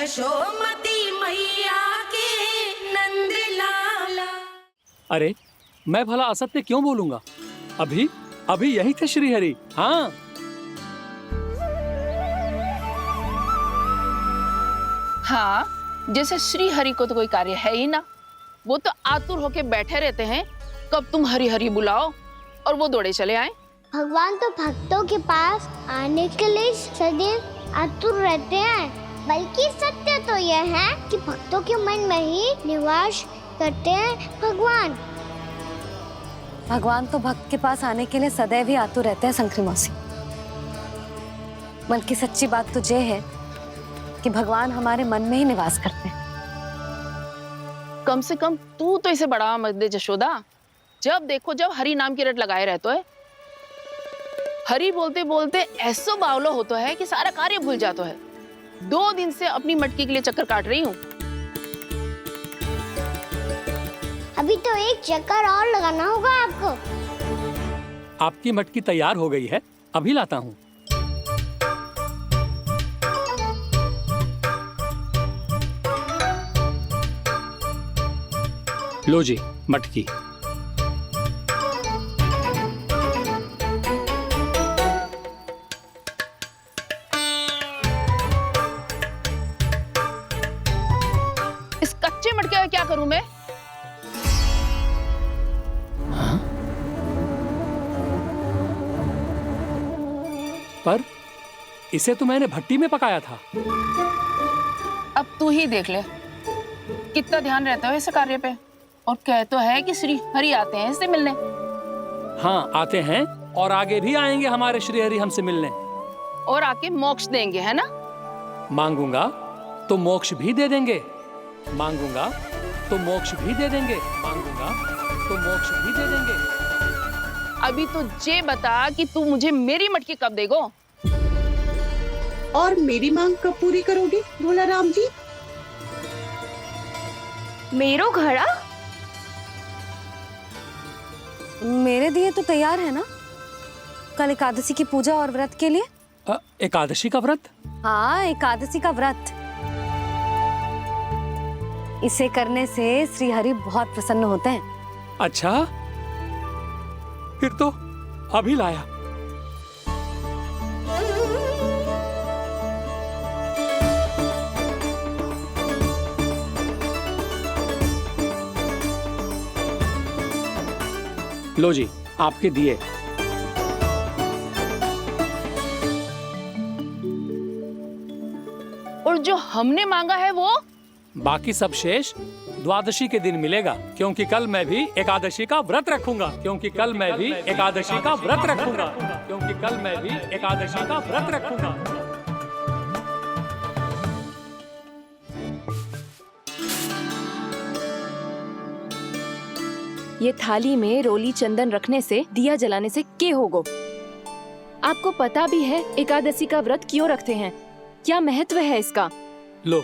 यशोमती मैया के नंद लाला। अरे मैं भला असत्य क्यों बोलूंगा? अभी अभी यही थे श्रीहरि। हाँ, हाँ, जैसे श्री हरि को तो कोई कार्य है ही ना। वो तो आतुर होके बैठे रहते हैं कब तुम हरि हरि बुलाओ और वो दौड़े चले आए। भगवान तो भक्तों के पास आने के लिए सदैव आतुर रहते हैं। बल्कि सत्य तो यह है कि भक्तों के मन में ही निवास करते हैं भगवान। भगवान तो भक्त के पास आने के लिए सदैव ही आतुर रहते हैं शंकरी मौसी। बल्कि सच्ची बात तो ये है कि भगवान हमारे मन में ही निवास करते हैं। कम से कम तू तो इसे बढ़ावा मत दे जशोदा। जब देखो जब हरि नाम की रट लगाए रहते है। हरि बोलते बोलते ऐसो बावलो होता है कि सारा कार्य भूल जाता है। 2 दिन से अपनी मटकी के लिए चक्कर काट रही हूँ। अभी तो एक चक्कर और लगाना होगा आपको। आपकी मटकी तैयार हो गई है, अभी लाता हूँ। लो जी मटकी। इस कच्चे मटके का क्या करूं मैं? हाँ? पर इसे तो मैंने भट्टी में पकाया था। अब तू ही देख ले कितना ध्यान रहता है इस कार्य पे। और कह तो है कि श्री हरि आते हैं इससे मिलने। हाँ आते हैं और आगे भी आएंगे हमारे श्रीहरि हमसे मिलने। और आके मोक्ष देंगे, है ना? मांगूंगा तो मोक्ष भी दे देंगे, मांगूंगा तो मोक्ष भी दे देंगे, मांगूंगा तो मोक्ष भी दे देंगे। अभी तो ये बता कि तू मुझे मेरी मटकी कब देगो? और मेरी मांग कब पूरी करोगे भोला राम जी? मेरो घड़ा मेरे दिए तो तैयार है ना कल एकादशी की पूजा और व्रत के लिए। एकादशी का व्रत? हाँ, एकादशी का व्रत। इसे करने से श्री हरि बहुत प्रसन्न होते हैं। अच्छा, फिर तो अभी लाया। लो जी आपके दिए। और जो हमने मांगा है वो? बाकी सब शेष द्वादशी के दिन मिलेगा, क्योंकि कल मैं भी एकादशी का व्रत रखूंगा, क्योंकि कल मैं भी एकादशी का व्रत रखूंगा, क्योंकि कल मैं भी एकादशी का व्रत रखूंगा। ये थाली में रोली चंदन रखने से, दिया जलाने से के होगो। आपको पता भी है एकादशी का व्रत क्यों रखते हैं, क्या महत्व है इसका? लो,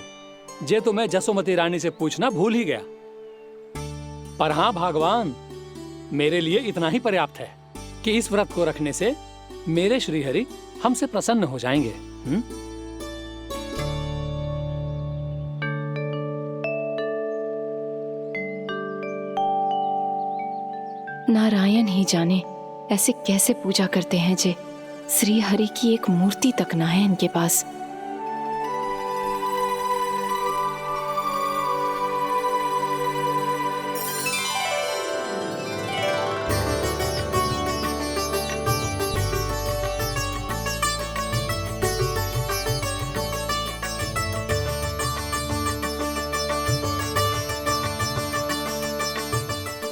जे तो मैं जसोमती रानी से पूछना भूल ही गया। पर हाँ भगवान, मेरे लिए इतना ही पर्याप्त है कि इस व्रत को रखने से मेरे श्रीहरि हमसे प्रसन्न हो जाएंगे। नारायण ही जाने ऐसे कैसे पूजा करते हैं जे श्री हरि की एक मूर्ति तक ना है इनके पास।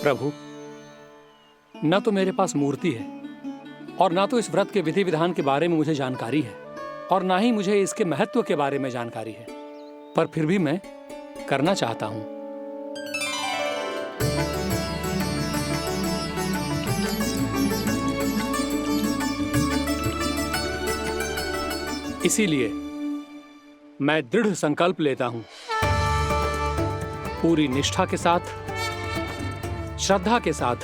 प्रभु, न तो मेरे पास मूर्ति है और ना तो इस व्रत के विधि विधान के बारे में मुझे जानकारी है और ना ही मुझे इसके महत्व के बारे में जानकारी है, पर फिर भी मैं करना चाहता हूं। इसीलिए मैं दृढ़ संकल्प लेता हूं, पूरी निष्ठा के साथ, श्रद्धा के साथ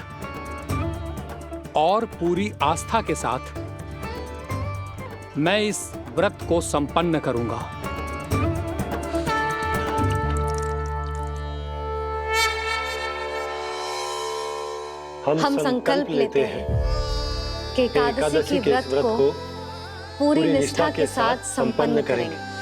और पूरी आस्था के साथ मैं इस व्रत को संपन्न करूंगा। हम संकल्प लेते हैं कि एकादशी के व्रत को पूरी निष्ठा के साथ संपन्न करेंगे।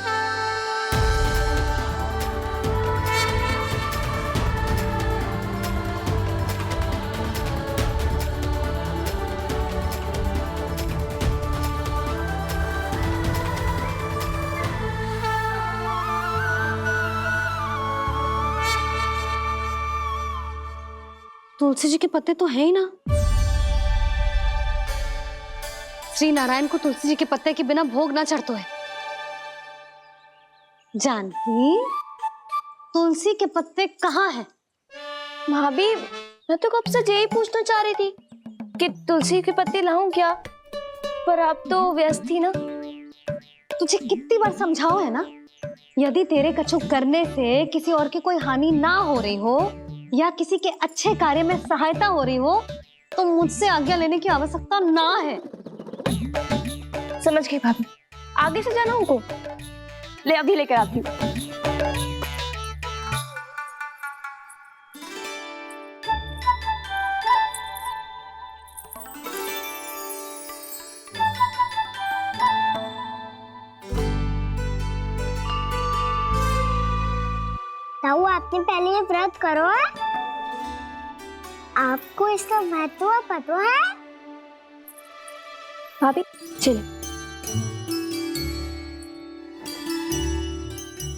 तुलसी जी के पत्ते तो हैं ही ना। श्री नारायण को तुलसी जी के पत्ते के बिना भोग ना चढ़तो है। जानकी, तुलसी के पत्ते कहाँ हैं? भाभी, मैं तो कब से यही पूछना चाह रही थी कि तुलसी के पत्ते लाऊं क्या, पर आप तो व्यस्त थी ना। तुझे कितनी बार समझाओ है ना, यदि तेरे कछु करने से किसी और की कोई हानि ना हो रही हो या किसी के अच्छे कार्य में सहायता हो रही हो तो मुझसे आज्ञा लेने की आवश्यकता ना है। समझ गई भाभी, आगे से जाना उनको। ले अभी लेकर आती हूँ। ताऊ, आपने पहले ये व्रत करो है? आपको इसका महत्व पता है? भाभी चले।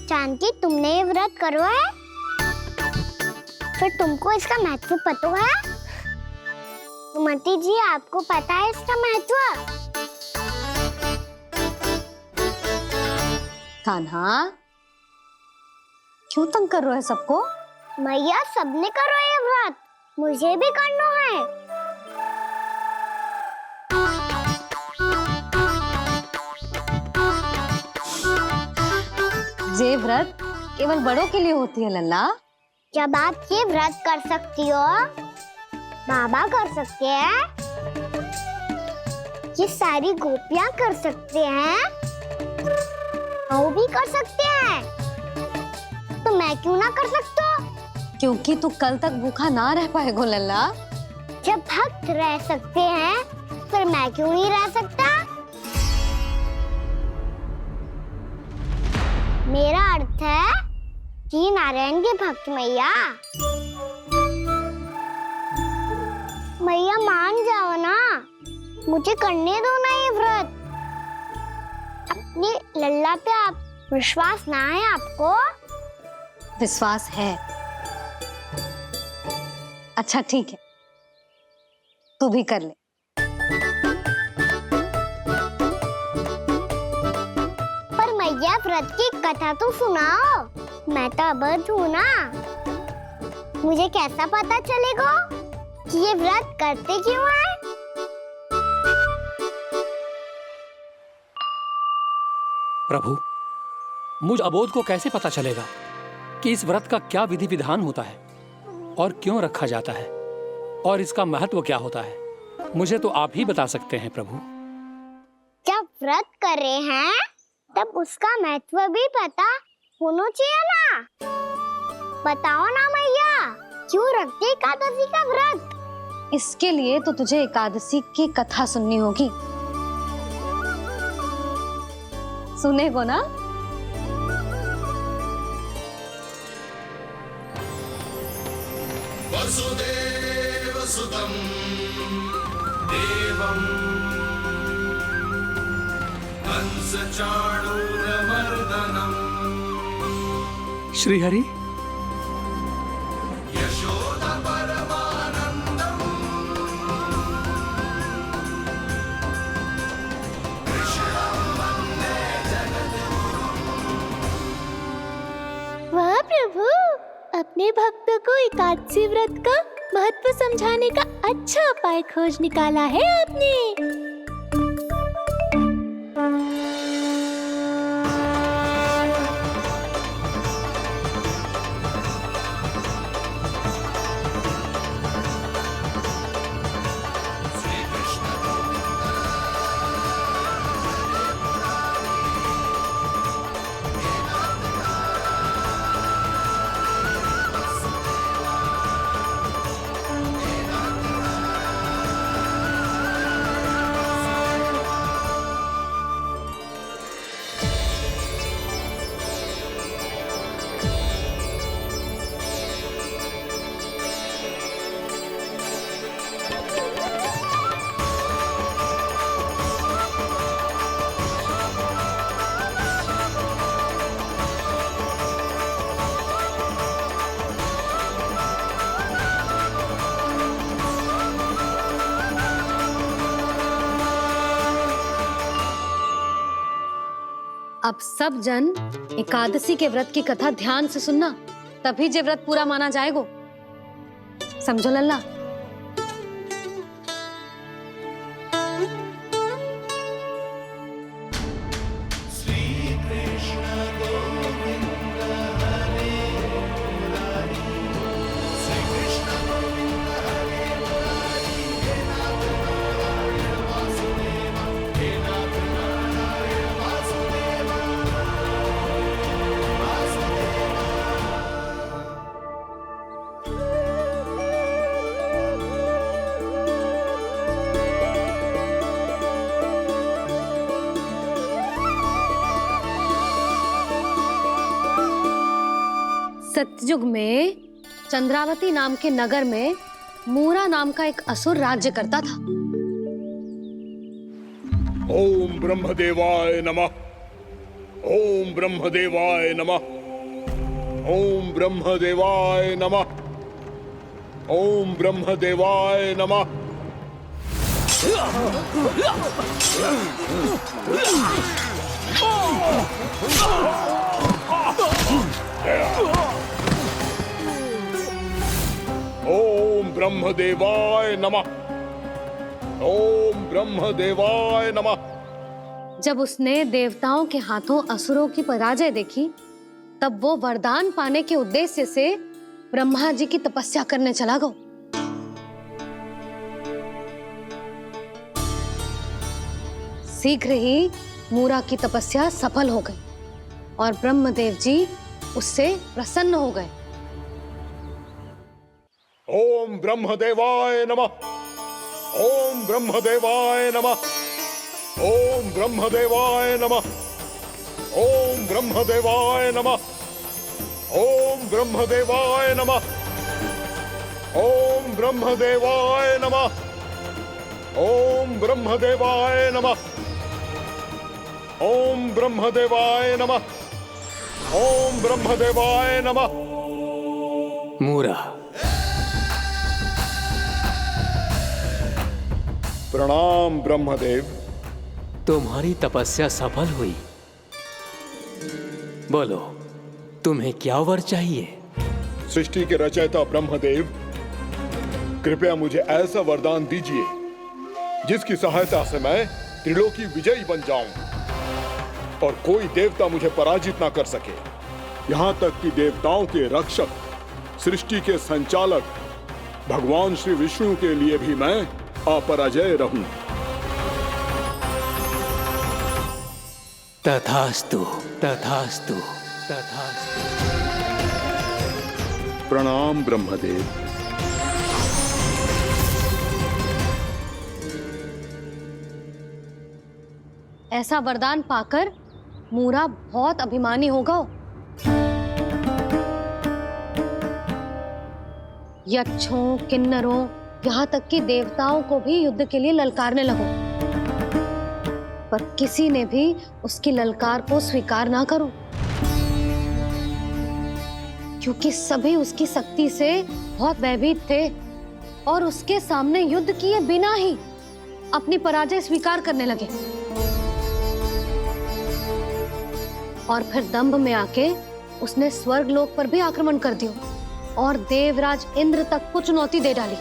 जानकी, तुमने ये व्रत करो है? फिर तुमको इसका महत्व पता है? सुमति जी, आपको पता है इसका महत्व? कान्हा, क्यों तंग कर रहे हो सबको? मैया, सबने करो ये व्रत, मुझे भी करना है। ये व्रत केवल बड़ों के लिए होती है लल्ला। जब आप ये व्रत कर सकती हो, बाबा कर सकते हैं, ये सारी गोपियां कर सकते हैं, वो भी कर सकते हैं, तो मैं क्यों ना कर सकता? क्योंकि तू कल तक भूखा ना रह पाएगा लल्ला। जब भक्त रह सकते हैं, फिर मैं क्यों नहीं रह सकता? मेरा अर्थ है कि नारायण के भक्त मैया। मैया, मान जाओ ना, मुझे करने दो ना ये व्रत। अपनी लल्ला पे आप विश्वास ना है आपको? विश्वास है। अच्छा ठीक है, तू भी कर ले। पर मैया, व्रत की कथा तो सुनाओ। मैं तो अबध हूँ ना, मुझे कैसा पता चलेगा कि ये व्रत करते क्यों हैं? प्रभु, मुझ अबोध को कैसे पता चलेगा कि इस व्रत का क्या विधि विधान होता है और क्यों रखा जाता है और इसका महत्व क्या होता है? मुझे तो आप ही बता सकते हैं प्रभु। जब व्रत कर रहे हैं तब उसका महत्व भी पता होना चाहिए ना। बताओ ना मैया, क्यों रखते एकादशी का व्रत? इसके लिए तो तुझे एकादशी की कथा सुननी होगी। सुनेगो ना? वसुदेव सुतं देवं कंसचाणूरमर्दनम् श्रीहरि, यशोदा परमानन्दम् कृष्णं वन्दे जगद्गुरुम्। वाह प्रभु, अपने भक्तों को एकादशी व्रत का महत्व समझाने का अच्छा उपाय खोज निकाला है आपने। अब सब जन एकादशी के व्रत की कथा ध्यान से सुनना, तभी जे व्रत पूरा माना जाएगा। समझो लल्ला? सतयुग में चंद्रावती नाम के नगर में मूरा नाम का एक असुर राज्य करता था। ओम ब्रह्मदेवाय नमः। ओम ब्रह्मदेवाय नमः। ओम ब्रह्मदेवाय नमः। ओम ब्रह्मदेवाय नमः। ओम ब्रह्मदेवाय नमः। ओम ब्रह्मदेवाय नमः। जब उसने देवताओं के हाथों असुरों की पराजय देखी, तब वो वरदान पाने के उद्देश्य से ब्रह्मा जी की तपस्या करने चला गया। शीघ्र ही मूरा की तपस्या सफल हो गई और ब्रह्मदेव जी उससे प्रसन्न हो गए। ओम ब्रह्मदेवाय नमः। ओम ब्रह्मदेवाय नमः। ओम ब्रह्मदेवाय नमः। ओम ब्रह्मदेवाय नमः। ओम ब्रह्मदेवाय नमः। ओम ब्रह्मदेवाय नमः। ओम ब्रह्मदेवाय नमः। ओम ब्रह्मदेवाय नमः। ओम ब्रह्मदेवाय नमः। मूरा, प्रणाम ब्रह्मदेव। तुम्हारी तपस्या सफल हुई। बोलो, तुम्हें क्या वर चाहिए? सृष्टि के रचयिता ब्रह्मदेव, कृपया मुझे ऐसा वरदान दीजिए जिसकी सहायता से मैं त्रिलोकी विजयी बन जाऊं और कोई देवता मुझे पराजित ना कर सके। यहां तक कि देवताओं के रक्षक, सृष्टि के संचालक भगवान श्री विष्णु के लिए भी मैं अपराजय रहूं। तथास्तु, तथास्तु, तथास्तु। प्रणाम ब्रह्मदेव। ऐसा वरदान पाकर मूरा बहुत अभिमानी होगा। यक्षों, किन्नरों, यहाँ तक कि देवताओं को भी युद्ध के लिए ललकारने लगो, पर किसी ने भी उसकी ललकार को स्वीकार ना करो, क्योंकि सभी उसकी शक्ति से बहुत भयभीत थे और उसके सामने युद्ध किए बिना ही अपनी पराजय स्वीकार करने लगे। और फिर दंभ में आके उसने स्वर्ग लोक पर भी आक्रमण कर दिया और देवराज इंद्र तक को चुनौती दे डाली।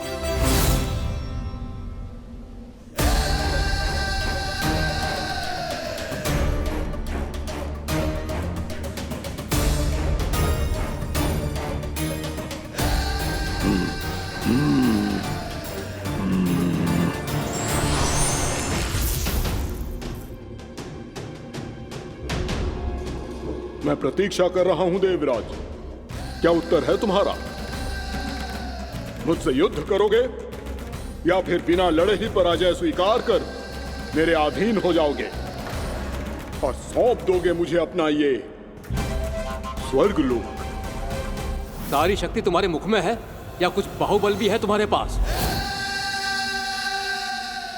मैं प्रतीक्षा कर रहा हूं देवराज। क्या उत्तर है तुम्हारा? मुझसे युद्ध करोगे या फिर बिना लड़े ही पराजय स्वीकार कर मेरे अधीन हो जाओगे और सौंप दोगे मुझे अपना ये स्वर्ग लोक? सारी शक्ति तुम्हारे मुख में है या कुछ बाहुबल भी है तुम्हारे पास?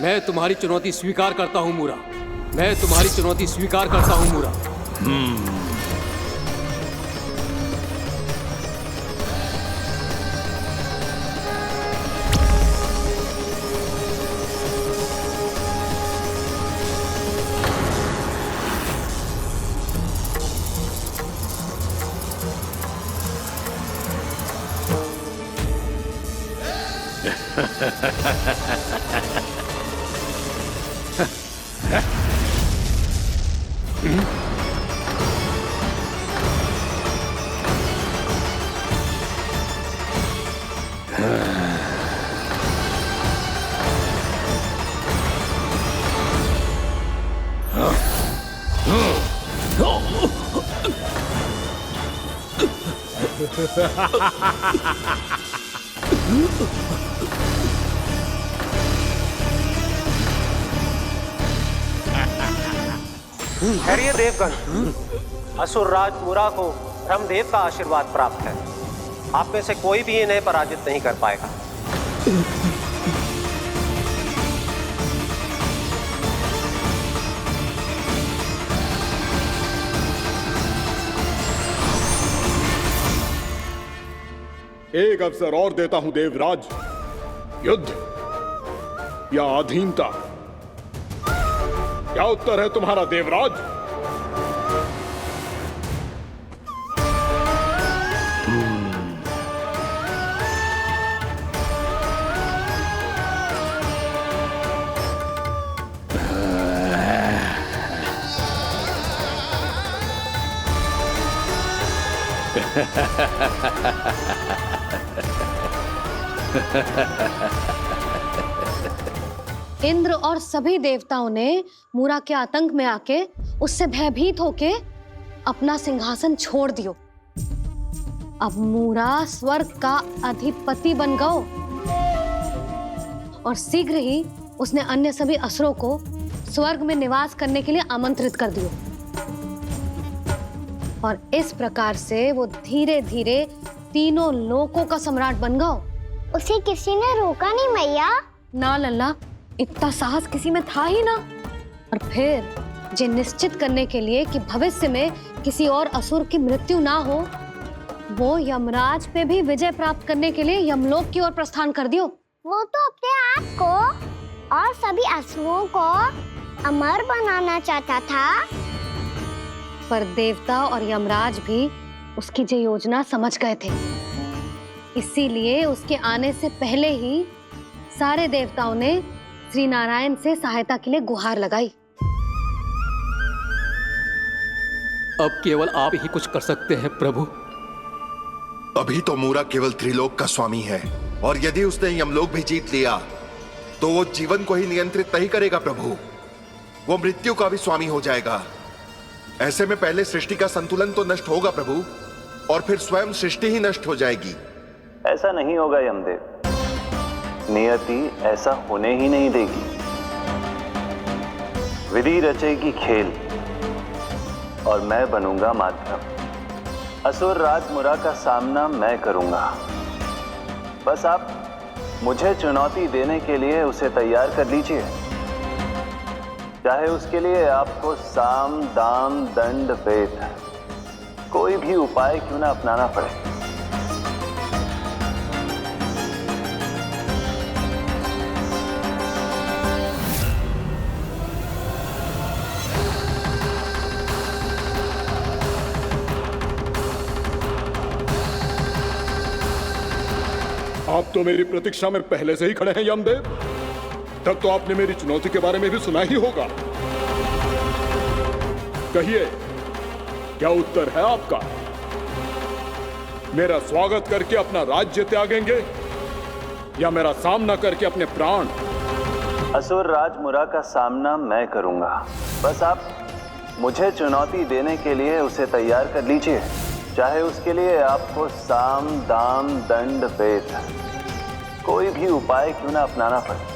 मैं तुम्हारी चुनौती स्वीकार करता हूं मूरा। मैं तुम्हारी चुनौती स्वीकार करता हूं मूरा। ठहरिए देवगण। असुर राज मुरा को ब्रह्मदेव का आशीर्वाद प्राप्त है। आप में से कोई भी इन्हें पराजित नहीं कर पाएगा। एक अवसर और देता हूं देवराज। युद्ध या अधीनता, क्या उत्तर है तुम्हारा देवराज? इंद्र और सभी देवताओं ने मूरा के आतंक में आके उससे भयभीत होके अपना सिंहासन छोड़ दियो। अब मूरा स्वर्ग का अधिपति बन गयो और शीघ्र ही उसने अन्य सभी असुरों को स्वर्ग में निवास करने के लिए आमंत्रित कर दियो। और इस प्रकार से वो धीरे धीरे तीनों लोकों का सम्राट बन गयो। उसे किसी ने रोका नहीं मैया? ना लल्ला, इतना साहस किसी में था ही ना। और फिर ये निश्चित करने के लिए कि भविष्य में किसी और असुर की मृत्यु ना हो, वो यमराज पे भी विजय प्राप्त करने के लिए यमलोक की ओर प्रस्थान कर दियो। वो तो अपने आप को और सभी असुरों को अमर बनाना चाहता था। पर देवता और यमराज भी उसकी ये योजना समझ गए थे। इसीलिए उसके आने से पहले ही सारे देवताओं ने श्री नारायण से सहायता के लिए गुहार लगाई। अब केवल आप ही कुछ कर सकते हैं प्रभु। अभी तो मूरा केवल त्रिलोक का स्वामी है, और यदि उसने यमलोक भी जीत लिया तो वो जीवन को ही नियंत्रित नहीं करेगा प्रभु, वो मृत्यु का भी स्वामी हो जाएगा। ऐसे में पहले सृष्टि का संतुलन तो नष्ट होगा प्रभु, और फिर स्वयं सृष्टि ही नष्ट हो जाएगी। ऐसा नहीं होगा यमदेव, नियति ऐसा होने ही नहीं देगी। विधि रचेगी खेल और मैं बनूंगा माध्यम। असुर राज मुरा का सामना मैं करूंगा। बस आप मुझे चुनौती देने के लिए उसे तैयार कर लीजिए, चाहे उसके लिए आपको साम दाम दंड भेद कोई भी उपाय क्यों ना अपनाना पड़े। आप तो मेरी प्रतीक्षा में पहले से ही खड़े हैं यमदेव। तब तो आपने मेरी चुनौती के बारे में भी सुना ही होगा। कहिए, क्या उत्तर है आपका? मेरा स्वागत करके अपना राज्य त्यागेंगे या मेरा सामना करके अपने प्राण? असुर राज मुरा का सामना मैं करूंगा। बस आप मुझे चुनौती देने के लिए उसे तैयार कर लीजिए, चाहे उसके लिए आपको साम दाम दंड भेद कोई भी उपाय क्यों ना अपनाना पड़े।